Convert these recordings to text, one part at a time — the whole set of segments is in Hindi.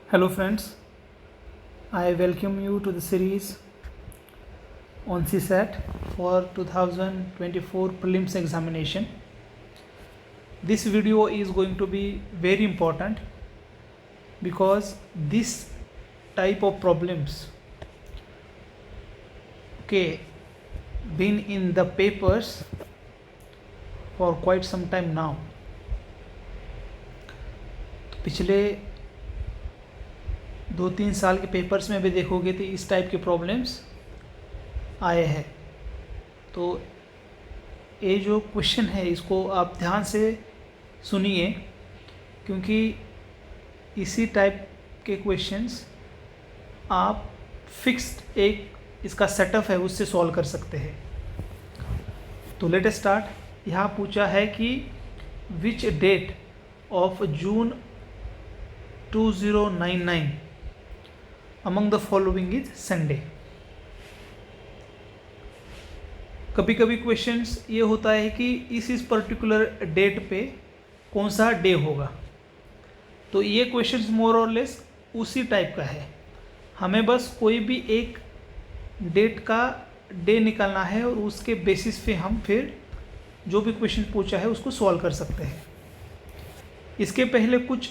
Hello friends, I welcome you to the series on CSAT for 2024 prelims examination. This video is going to be very important because this type of problems been in the papers for quite some time now. पिछले 2-3 साल के पेपर्स में भी देखोगे तो इस टाइप के प्रॉब्लम्स आए हैं। तो ये जो क्वेश्चन है इसको आप ध्यान से सुनिए, क्योंकि इसी टाइप के क्वेश्चंस आप फिक्स्ड एक इसका सेटअप है उससे सॉल्व कर सकते हैं। तो लेट अस स्टार्ट। यहाँ पूछा है कि which date of June 2099 among the following is Sunday. कभी कभी क्वेश्चंस ये होता है कि इस पर्टिकुलर डेट पे कौन सा डे होगा, तो ये क्वेश्चंस मोर और लेस उसी टाइप का है। हमें बस कोई भी एक डेट का डे निकालना है और उसके बेसिस पे हम फिर जो भी क्वेश्चन पूछा है उसको सॉल्व कर सकते हैं। इसके पहले कुछ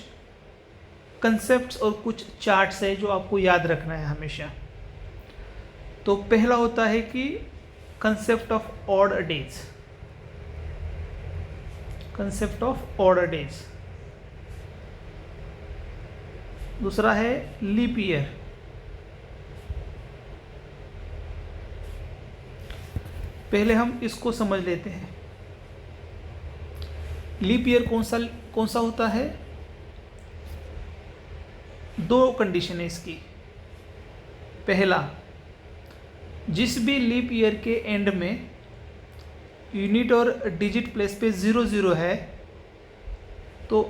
कंसेप्ट्स और कुछ चार्ट्स है जो आपको याद रखना है हमेशा। तो पहला होता है कि concept of odd days, concept of odd days. दूसरा है लीप ईयर। पहले हम इसको समझ लेते हैं। लीप ईयर कौन सा होता है? दो कंडीशन है इसकी। पहला, जिस भी लीप ईयर के एंड में यूनिट और डिजिट प्लेस पे 00 है, तो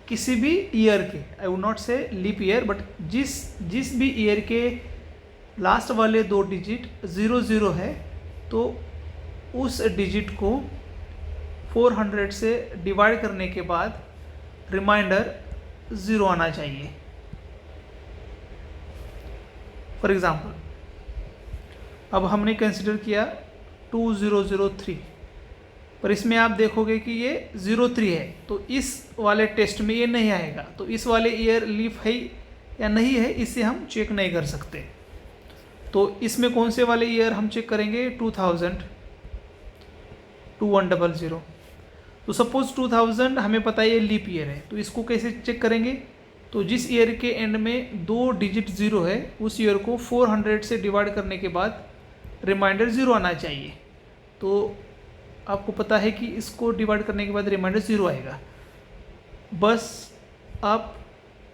किसी भी ईयर के, आई वुड नॉट से लीप ईयर, बट जिस भी ईयर के लास्ट वाले दो डिजिट 00 है, तो उस डिजिट को 400 से डिवाइड करने के बाद रिमाइंडर 0 आना चाहिए। फॉर एग्ज़ाम्पल, अब हमने कंसिडर किया 2003, पर इसमें आप देखोगे कि ये 03 है, तो इस वाले टेस्ट में ये नहीं आएगा। तो इस वाले ईयर लीफ है या नहीं है, इससे हम चेक नहीं कर सकते। तो इसमें कौन से वाले ईयर हम चेक करेंगे? 2000, 2100। तो सपोज 2000 हमें पता है ये लीप ईयर है, तो इसको कैसे चेक करेंगे? तो जिस ईयर के एंड में दो डिजिट 0 है, उस ईयर को 400 से डिवाइड करने के बाद रिमाइंडर 0 आना चाहिए। तो आपको पता है कि इसको डिवाइड करने के बाद रिमाइंडर 0 आएगा।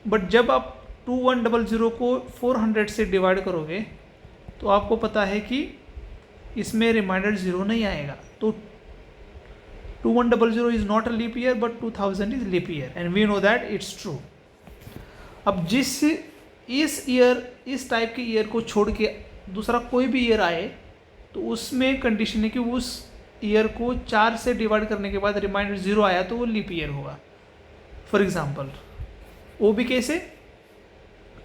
बट जब आप 2100 को 400 से डिवाइड करोगे तो आपको पता है कि इसमें रिमाइंडर 0 नहीं आएगा। तो 2100 is not a leap year, but 2000 is leap year, and we know that it's true. अब इस टाइप के ईयर को छोड़ के दूसरा कोई भी ईयर आए, तो उसमें कंडीशन है कि उस ईयर को 4 से डिवाइड करने के बाद रिमाइंडर 0 आया तो वो लीप ईयर होगा। फॉर एग्जांपल, वो भी कैसे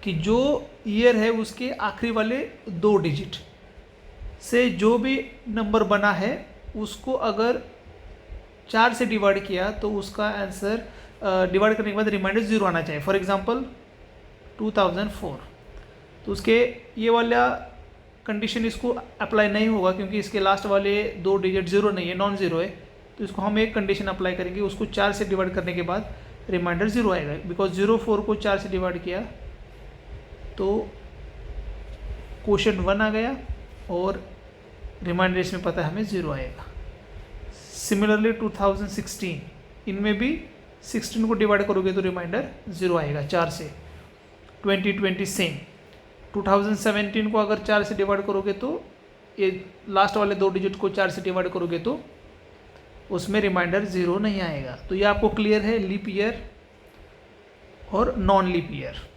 कि जो ईयर है उसके आखिरी वाले दो डिजिट से जो भी नंबर बना है उसको अगर 4 से डिवाइड किया तो उसका आंसर डिवाइड करने के बाद रिमाइंडर 0 आना चाहिए। फॉर एग्जांपल 2004, तो उसके ये वाला कंडीशन इसको अप्लाई नहीं होगा, क्योंकि इसके लास्ट वाले दो डिजिट 0 नहीं है, नॉन ज़ीरो है। तो इसको हम एक कंडीशन अप्लाई करेंगे, उसको 4 से डिवाइड करने के बाद रिमाइंडर 0 आएगा। बिकॉज 04 को 4 से डिवाइड किया तो क्वोशंट 1 आ गया और रिमाइंडर इसमें पता है हमें 0 आएगा। सिमिलरली 2016, इनमें भी 16 को डिवाइड करोगे तो रिमाइंडर 0 आएगा 4 से। 2020 सेम। 2017 को अगर 4 से डिवाइड करोगे तो ये लास्ट वाले दो डिजिट को 4 से डिवाइड करोगे तो उसमें रिमाइंडर 0 नहीं आएगा। तो ये आपको क्लियर है लीप ईयर और नॉन लीप ईयर।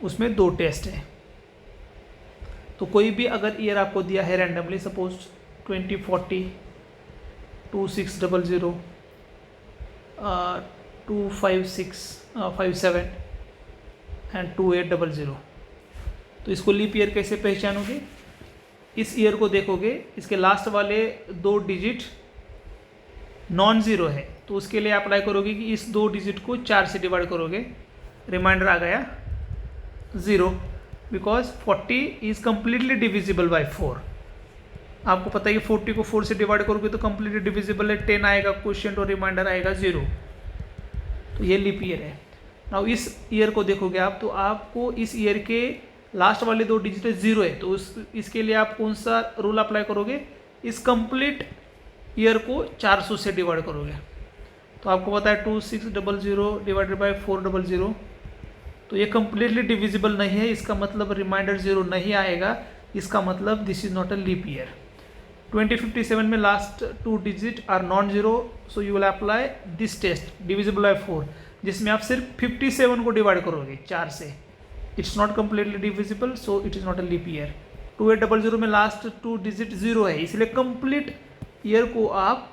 उसमें दो टेस्ट हैं। तो कोई भी अगर ईयर आपको दिया है रैंडमली, सपोज 2040, 2600, 2557 एंड 2800। तो इसको लीप ईयर कैसे पहचानोगे? इस ईयर को देखोगे, इसके लास्ट वाले 2 डिजिट नॉन ज़ीरो है, तो उसके लिए अप्लाई करोगे कि इस 2 डिजिट को 4 से डिवाइड करोगे, रिमाइंडर आ गया 0, because 40 is completely divisible by 4। आपको पता है कि 40 को 4 से डिवाइड करोगे तो कम्प्लीटली डिविजिबल है, 10 आएगा क्वोशिएंट और रिमाइंडर आएगा 0। तो ये लीप ईयर है। नाउ इस ईयर को देखोगे आप, तो आपको इस ईयर के लास्ट वाले 2 डिजिट 0 है, तो इसके लिए आप कौन सा रूल अप्लाई करोगे? इस कंप्लीट ईयर को 400 से डिवाइड करोगे। तो आपको पता है 2600 डिवाइडेड बाई 400, तो ये कम्प्लीटली डिविजिबल नहीं है, इसका मतलब रिमाइंडर 0 नहीं आएगा, इसका मतलब this is not a leap year. 2057 में last 2 digit are non zero, so you will apply this test divisible by 4, जिसमें आप सिर्फ 57 को डिवाइड करोगे 4 से। It's not completely divisible, so it is not a leap year. 2800 में लास्ट 2 डिजिट 0 है, इसलिए कंप्लीट ईयर को आप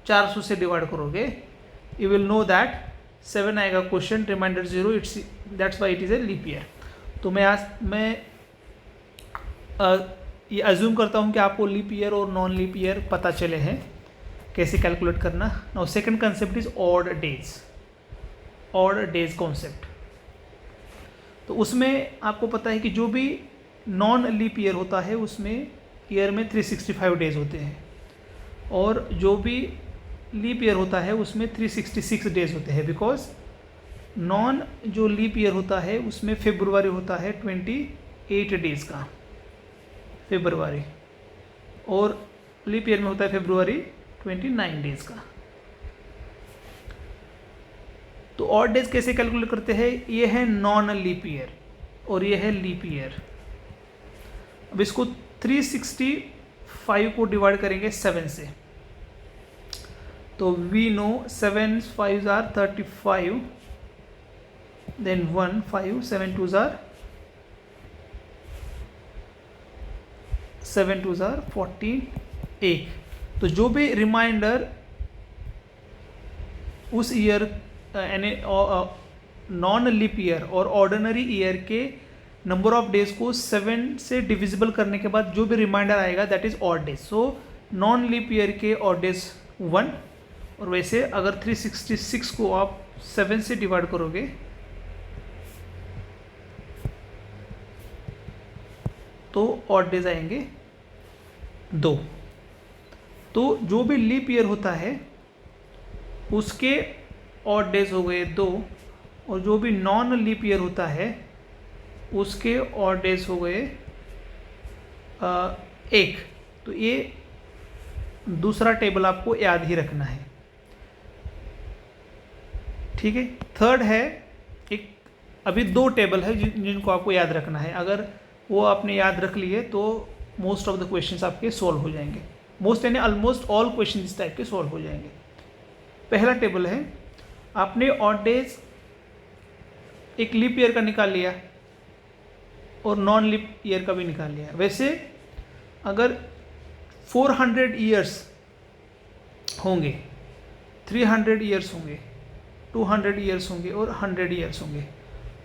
400 से डिवाइड करोगे। यू विल नो दैट 7 आएगा question, remainder 0, it's that's why it is a leap year. तो मैं ये अज्यूम करता हूँ कि आपको लीप ईयर और नॉन लीप ईयर पता चले हैं कैसे कैलकुलेट करना। Now second concept is odd days. Odd days concept, तो उसमें आपको पता है कि जो भी नॉन लीप ईयर होता है उसमें ईयर में 365 डेज होते हैं, और जो भी लीप ईयर होता है उसमें 366 डेज होते हैं, बिकॉज नॉन जो लीप ईयर होता है उसमें फेब्रुआरी होता है 28 डेज का फेब्रुआरी, और लीप ईयर में होता है फेब्रुआरी 29 डेज का। तो ऑड डेज कैसे कैलकुलेट करते हैं? ये है नॉन लीप ईयर और ये है लीप ईयर। अब इसको 365 को डिवाइड करेंगे 7 से, तो we know 7 5 are 35, then 1 5 7 2 are 48। तो जो भी रिमाइंडर उस ईयर यानी नॉन लीप ईयर और ऑर्डिनरी ईयर के नंबर ऑफ डेज को 7 से डिविजिबल करने के बाद जो भी रिमाइंडर आएगा that is odd days. So non leap year के ऑड डेज 1, और वैसे अगर 366 को आप 7 से डिवाइड करोगे तो ऑड डेज आएंगे 2। तो जो भी लीप ईयर होता है उसके ऑड डेज हो गए 2, और जो भी नॉन लीप ईयर होता है उसके ऑड डेज हो गए 1। तो ये दूसरा टेबल आपको याद ही रखना है, ठीक है। थर्ड है एक, अभी 2 टेबल है जिनको आपको याद रखना है। अगर वो आपने याद रख लिए तो मोस्ट ऑफ द क्वेश्चंस आपके सॉल्व हो जाएंगे। मोस्ट यानी ऑलमोस्ट ऑल क्वेश्चन इस टाइप के सॉल्व हो जाएंगे। पहला टेबल है, आपने ऑड डेज एक लीप ईयर का निकाल लिया और नॉन लीप ईयर का भी निकाल लिया। वैसे अगर 400 ईयर्स होंगे, 300 ईयर्स होंगे, 200 ईयर्स होंगे और 100 ईयर्स होंगे,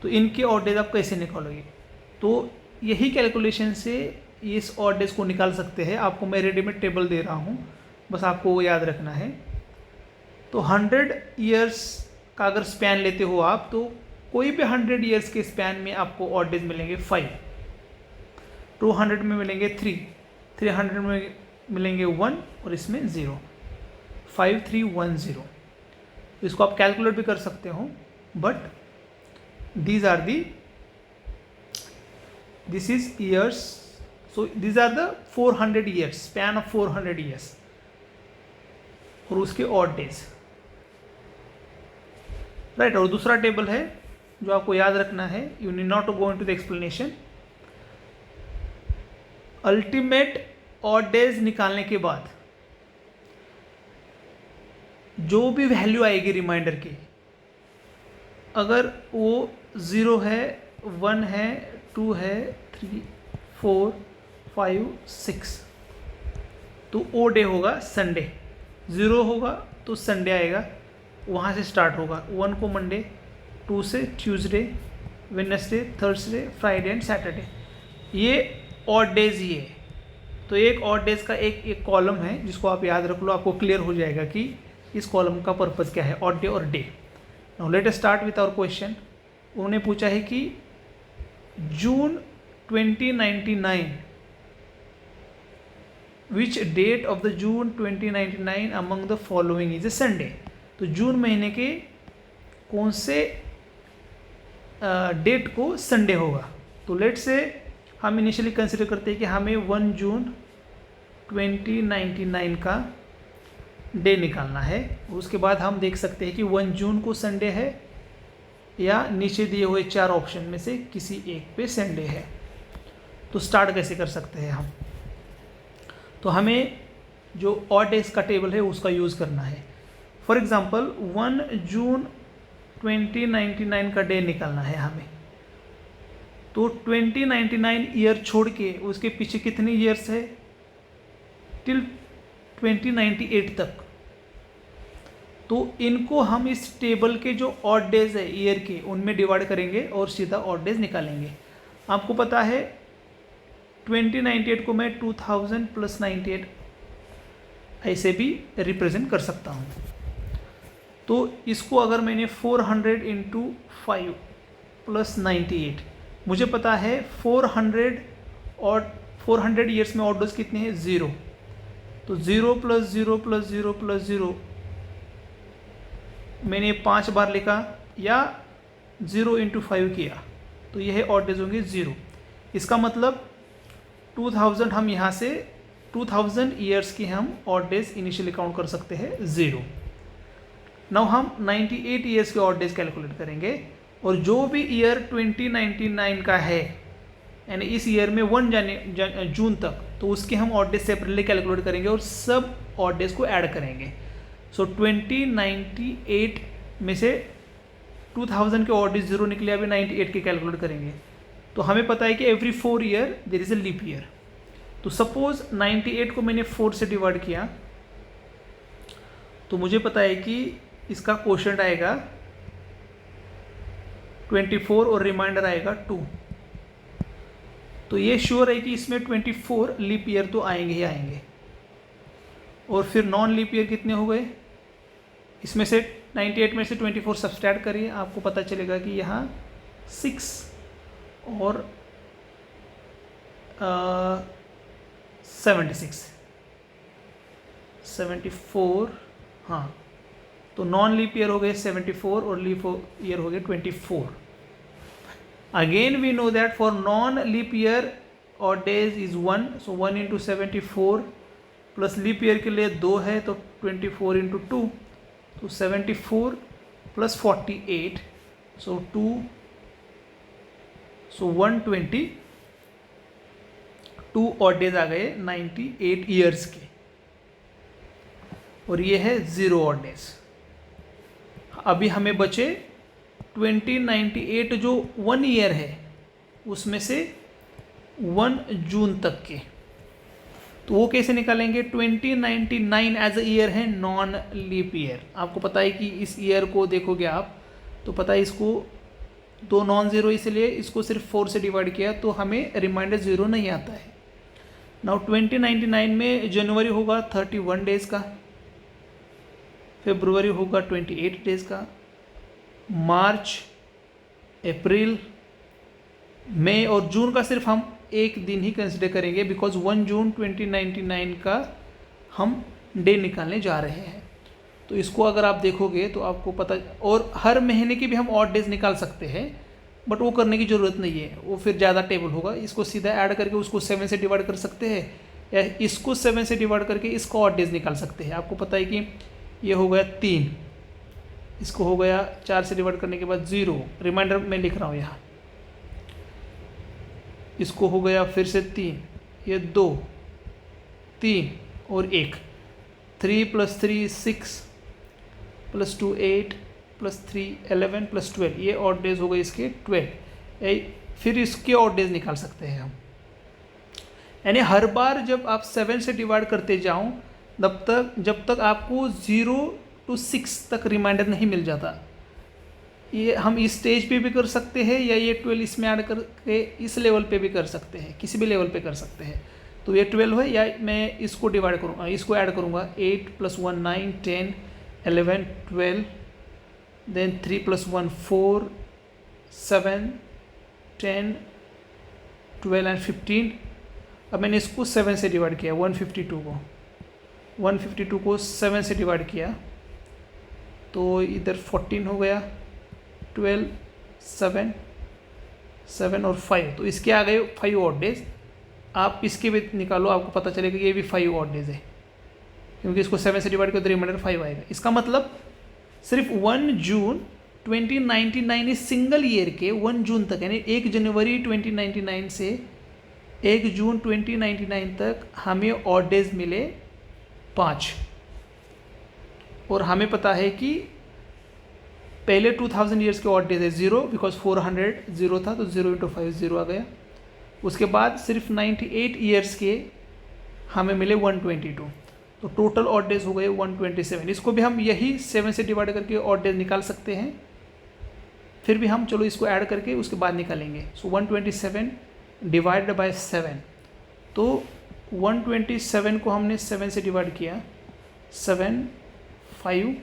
तो इनके ऑड डेज आप कैसे निकालोगे? तो यही कैलकुलेशन से इस ऑड डेज को निकाल सकते हैं। आपको मैं रेडीमेड टेबल दे रहा हूँ, बस आपको वो याद रखना है। तो 100 ईयर्स का अगर स्पैन लेते हो आप, तो कोई भी 100 ईयर्स के स्पैन में आपको ऑड डेज मिलेंगे 5, 200 में मिलेंगे 3, 300 में मिलेंगे 1 और इसमें 0, 5 3 1 0। इसको आप कैलकुलेट भी कर सकते हो, but these are the this is years, so these are the 400 years, span of 400 years, और उसके ऑड डेज, राइट। और दूसरा टेबल है जो आपको याद रखना है, you need not to go into the explanation. Ultimate odd days निकालने के बाद जो भी वैल्यू आएगी रिमाइंडर की, अगर वो 0 है, 1 है, 2 है, 3 4 5 6, तो ओ डे होगा संडे। 0 होगा तो संडे आएगा, वहाँ से स्टार्ट होगा। 1 को मंडे, 2 से Tuesday, Wednesday, Thursday, Friday and Saturday. ये ऑड डेज ही है। तो एक ऑड डेज का एक कॉलम है जिसको आप याद रख लो, आपको क्लियर हो जाएगा कि इस कॉलम का पर्पज़ क्या है, ऑड डे और डे। Now let us start with our question. उन्होंने पूछा है कि June 2099, which date of the June 2099 among the following is a Sunday. तो जून महीने के कौन से डेट को संडे होगा। तो लेट से हम इनिशियली कंसिडर करते हैं कि हमें 1 जून 2099 का डे निकालना है। उसके बाद हम देख सकते हैं कि 1 जून को संडे है या नीचे दिए हुए 4 ऑप्शन में से किसी एक पे संडे है। तो स्टार्ट कैसे कर सकते हैं हम। तो हमें जो ऑड डेज का टेबल है उसका यूज़ करना है। फॉर एग्ज़ाम्पल 1 जून 2099 का डे निकालना है हमें। तो 2099 ईयर छोड़ के उसके पीछे कितने ईयर्स है, टिल 2098 तक। तो इनको हम इस टेबल के जो ऑड डेज है ईयर के उनमें डिवाइड करेंगे और सीधा ऑड डेज निकालेंगे। आपको पता है 2098 को मैं 2000 + 98 ऐसे भी रिप्रेजेंट कर सकता हूँ। तो इसको अगर मैंने 400 × 5 + 98, मुझे पता है 400 और 400 ईयर्स में ऑड डेज कितने हैं, 0। तो 0 + 0 + 0 + 0 मैंने 5 बार लिखा या 0 × 5 किया, तो यह ऑड डेज होंगे 0। इसका मतलब 2000 हम यहाँ से 2000 ईयर्स की हम ऑड डेज इनिशियली काउंट कर सकते हैं 0। नाउ हम 98 ईयर्स के ऑड डेज कैलकुलेट करेंगे और जो भी ईयर 2099 का है यानी इस ईयर में 1 जून तक, तो उसके हम ऑड डेज सेपरेटली कैलकुलेट करेंगे और सब ऑड डेज को ऐड करेंगे। सो 2098 में से 2000 के ऑड डेज 0 निकले, अभी 98 के कैलकुलेट करेंगे। तो हमें पता है कि every 4 year there is a leap year. तो सपोज 98 को मैंने 4 से डिवाइड किया, तो मुझे पता है कि इसका क्वोशंट आएगा 24 और रिमाइंडर आएगा 2। तो ये श्योर है कि इसमें 24 लीप ईयर तो आएंगे ही आएंगे। और फिर नॉन लीप ईयर कितने हो गए, इसमें से 98 में से 24 सब्सट्रैक्ट करिए, आपको पता चलेगा कि यहाँ 6 और 74, हाँ। तो नॉन लीप ईयर हो गए 74 और लीप ईयर हो गए 24। Again we know that for non leap year और days is 1, so 1 × 74 plus leap year के लिए 2 है तो 24 × 2, तो 74 + 48, सो 2, सो 122 ऑड डेज आ गए 98 ईयर्स के। और ये है 0 ऑड डेज। अभी हमें बचे 2098 जो 1 ईयर है उसमें से 1 जून तक के। तो वो कैसे निकालेंगे, 2099 एज अ ईयर है नॉन लीप ईयर। आपको पता है कि इस ईयर को देखोगे आप तो पता है इसको 2 नॉन ज़ीरो, इसलिए इसको सिर्फ 4 से डिवाइड किया तो हमें रिमाइंडर 0 नहीं आता है। नाउ 2099 में जनवरी होगा 31 डेज़ का, फरवरी होगा 28 डेज़ का, मार्च, अप्रैल, मई और जून का सिर्फ हम एक दिन ही कंसिडर करेंगे बिकॉज 1 जून 2099 का हम डे निकालने जा रहे हैं। तो इसको अगर आप देखोगे तो आपको पता, और हर महीने की भी हम ऑड डेज निकाल सकते हैं बट वो करने की ज़रूरत नहीं है, वो फिर ज़्यादा टेबल होगा। इसको सीधा ऐड करके उसको 7 से डिवाइड कर सकते हैं या इसको 7 से डिवाइड करके इसको ऑड डेज निकाल सकते हैं। आपको पता है कि ये हो गया 3, इसको हो गया 4 से डिवाइड करने के बाद 0, रिमाइंडर मैं लिख रहा हूँ यहाँ, इसको हो गया फिर से 3, ये 2, 3 और 1, 3 + 3 6 + 2 8 + 3 11 + 12, ये ऑड डेज हो गए इसके 12। फिर इसके ऑड डेज निकाल सकते हैं हम। यानी हर बार जब आप 7 से डिवाइड करते जाओ जब तक आपको 0 to 6 तक रिमाइंडर नहीं मिल जाता। ये हम इस स्टेज पे भी कर सकते हैं या ये 12 इसमें ऐड करके इस लेवल पे भी कर सकते हैं, किसी भी लेवल पे कर सकते हैं। तो ये 12 है, या मैं इसको डिवाइड करूँगा, इसको ऐड करूँगा, 8 + 1 9 10 11 12, देन 3 + 1 4 7 10 12 एंड 15। अब मैंने इसको 7 से डिवाइड किया, 152 को 7 से डिवाइड किया, तो इधर 14 हो गया, 12 7 और 5, तो इसके आ गए 5 ऑड डेज। आप इसके भी निकालो, आपको पता चलेगा कि ये भी 5 ऑड डेज है, क्योंकि इसको 7 से डिवाइड करो तो रिमाइंडर 5 आएगा। इसका मतलब सिर्फ 1 जून 2099 इस सिंगल ईयर के 1 जून तक, यानी 1 जनवरी 2099 से 1 जून 2099 तक हमें ऑड डेज मिले 5। और हमें पता है कि पहले 2000 ईयर्स के ऑड डेज है 0, बिकॉज 400 0 था, तो 0 × 5 0 आ गया। उसके बाद सिर्फ 98 ईयर्स के हमें मिले 122, तो टोटल ऑड डेज हो गए 127। इसको भी हम यही 7 से डिवाइड करके ऑड डेज निकाल सकते हैं, फिर भी हम चलो इसको ऐड करके उसके बाद निकालेंगे। सो 127 डिवाइडेड बाय 7, तो 127 को हमने 7 से डिवाइड किया, 7 5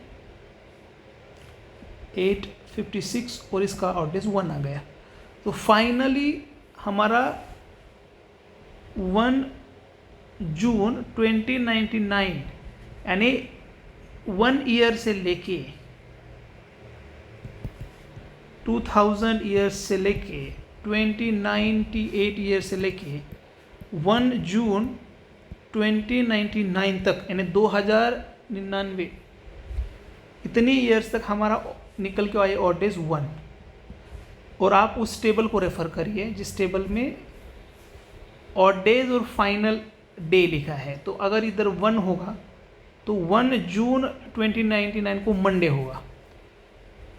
8 56, और इसका ऑड डेज 1 आ गया। तो फाइनली हमारा 1 जून 2099 यानी 1 ईयर से लेके 2000 ईयर्स से लेके 2098 ईयर से लेके 1 जून 2099 तक, यानी 2099 इतनी ईयर्स तक हमारा निकल के आए ऑड डेज 1। और आप उस टेबल को रेफ़र करिए जिस टेबल में ऑड डेज और फाइनल डे लिखा है। तो अगर इधर 1 होगा तो 1 जून 2099 को मंडे होगा।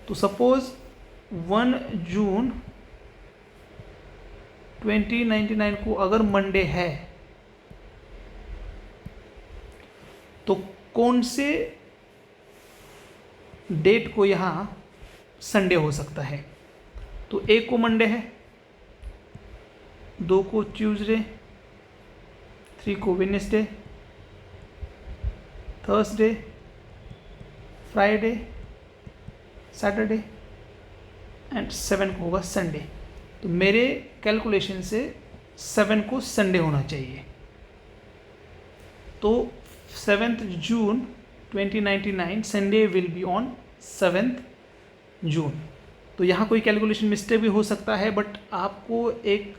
तो सपोज़ 1 जून 2099 को अगर मंडे है तो कौन से डेट को यहाँ संडे हो सकता है? तो 1 को मंडे है, 2 को ट्यूसडे, 3 को Wednesday, Thursday, Friday, Saturday and 7 को होगा संडे। तो मेरे कैलकुलेशन से 7 को संडे होना चाहिए। तो 7th June 2099 Sunday will be on 7th जून। तो यहाँ कोई कैलकुलेशन मिस्टेक भी हो सकता है, बट आपको एक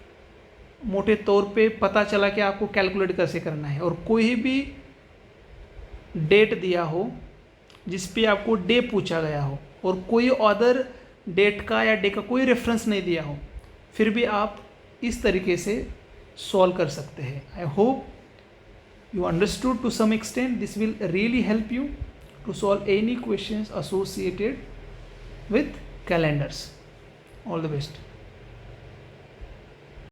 मोटे तौर पे पता चला कि आपको कैलकुलेट कैसे करना है। और कोई भी डेट दिया हो जिस पे आपको डे पूछा गया हो और कोई अदर डेट का या डे का कोई रेफरेंस नहीं दिया हो, फिर भी आप इस तरीके से सॉल्व कर सकते हैं। I hope you understood to some extent. This will really help you to solve any questions associated with calendars. All the best.